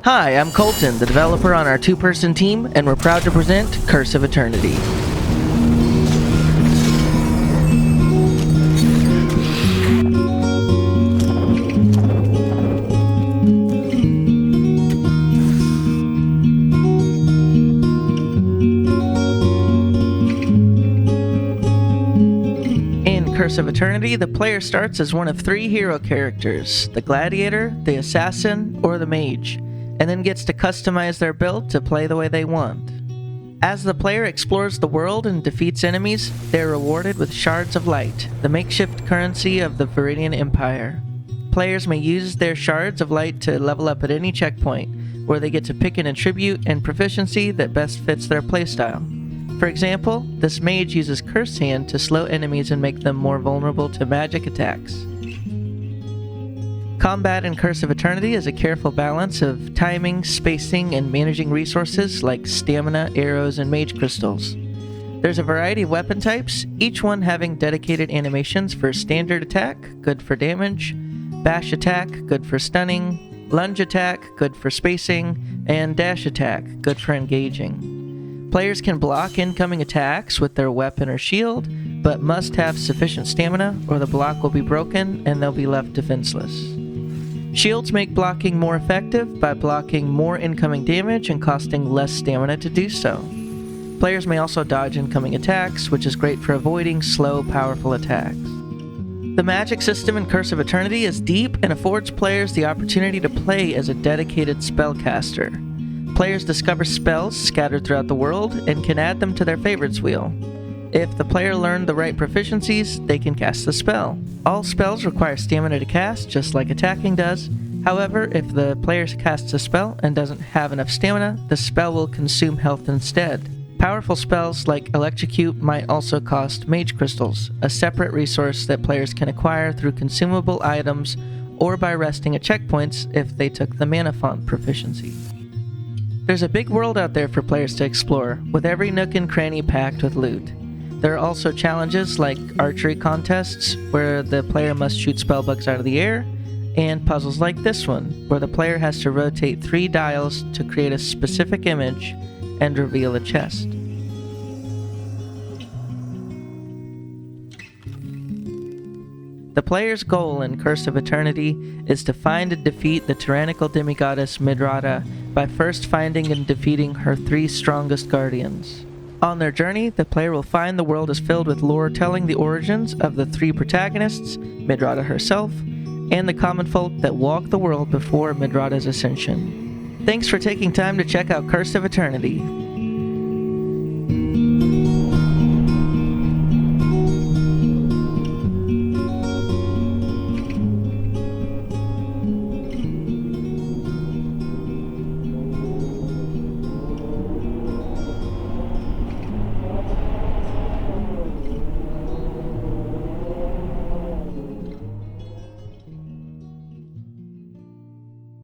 Hi, I'm Colton, the developer on our two-person team, and we're proud to present Curse of Eternity. In Curse of Eternity, the player starts as one of three hero characters, the gladiator, the assassin, or the mage, and then gets to customize their build to play the way they want. As the player explores the world and defeats enemies, they're rewarded with shards of light, the makeshift currency of the Viridian Empire. Players may use their shards of light to level up at any checkpoint, where they get to pick an attribute and proficiency that best fits their playstyle. For example, this mage uses Curse Hand to slow enemies and make them more vulnerable to magic attacks. Combat in Curse of Eternity is a careful balance of timing, spacing, and managing resources like stamina, arrows, and mage crystals. There's a variety of weapon types, each one having dedicated animations for standard attack, good for damage, bash attack, good for stunning, lunge attack, good for spacing, and dash attack, good for engaging. Players can block incoming attacks with their weapon or shield, but must have sufficient stamina or the block will be broken and they'll be left defenseless. Shields make blocking more effective by blocking more incoming damage and costing less stamina to do so. Players may also dodge incoming attacks, which is great for avoiding slow, powerful attacks. The magic system in Curse of Eternity is deep and affords players the opportunity to play as a dedicated spellcaster. Players discover spells scattered throughout the world and can add them to their favorites wheel. If the player learned the right proficiencies, they can cast the spell. All spells require stamina to cast, just like attacking does. However, if the player casts a spell and doesn't have enough stamina, the spell will consume health instead. Powerful spells like Electrocute might also cost mage crystals, a separate resource that players can acquire through consumable items or by resting at checkpoints if they took the mana font proficiency. There's a big world out there for players to explore, with every nook and cranny packed with loot. There are also challenges like archery contests, where the player must shoot spellbugs out of the air, and puzzles like this one, where the player has to rotate 3 dials to create a specific image and reveal a chest. The player's goal in Curse of Eternity is to find and defeat the tyrannical demigoddess Midrata by first finding and defeating her 3 strongest guardians. On their journey, the player will find the world is filled with lore telling the origins of the 3 protagonists, Midrata herself, and the common folk that walked the world before Midrata's ascension. Thanks for taking time to check out Curse of Eternity.